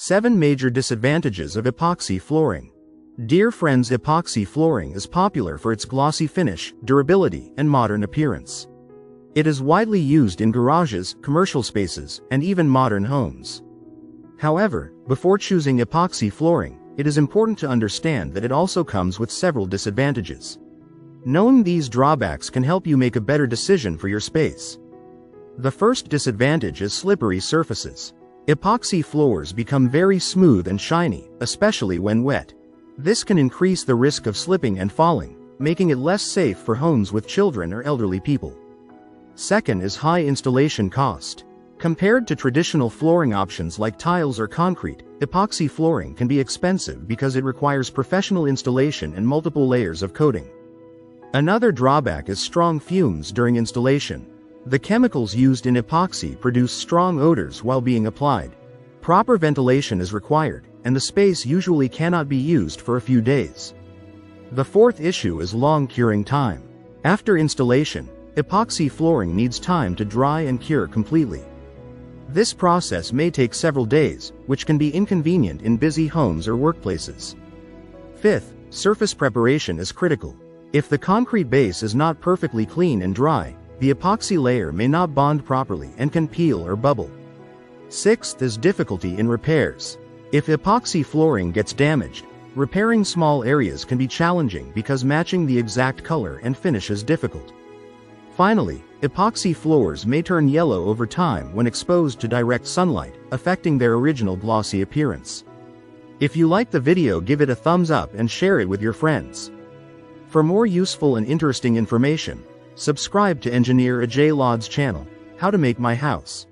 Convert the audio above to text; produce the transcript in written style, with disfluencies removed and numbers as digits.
7 Major Disadvantages of Epoxy Flooring. Dear friends, epoxy flooring is popular for its glossy finish, durability, and modern appearance. It is widely used in garages, commercial spaces, and even modern homes. However, before choosing epoxy flooring, it is important to understand that it also comes with several disadvantages. Knowing these drawbacks can help you make a better decision for your space. The first disadvantage is slippery surfaces. Epoxy floors become very smooth and shiny, especially when wet. This can increase the risk of slipping and falling, making it less safe for homes with children or elderly people. Second is high installation cost. Compared to traditional flooring options like tiles or concrete, epoxy flooring can be expensive because it requires professional installation and multiple layers of coating. Another drawback is strong fumes during installation. The chemicals used in epoxy produce strong odors while being applied. Proper ventilation is required, and the space usually cannot be used for a few days. The fourth issue is long curing time. After installation, epoxy flooring needs time to dry and cure completely. This process may take several days, which can be inconvenient in busy homes or workplaces. Fifth, surface preparation is critical. If the concrete base is not perfectly clean and dry, the epoxy layer may not bond properly and can peel or bubble. Sixth is difficulty in repairs. If epoxy flooring gets damaged, repairing small areas can be challenging because matching the exact color and finish is difficult. Finally, epoxy floors may turn yellow over time when exposed to direct sunlight, affecting their original glossy appearance. If you like the video, give it a thumbs up and share it with your friends. For more useful and interesting information, subscribe to Engineer Ajay Lod's channel, How to Make My House.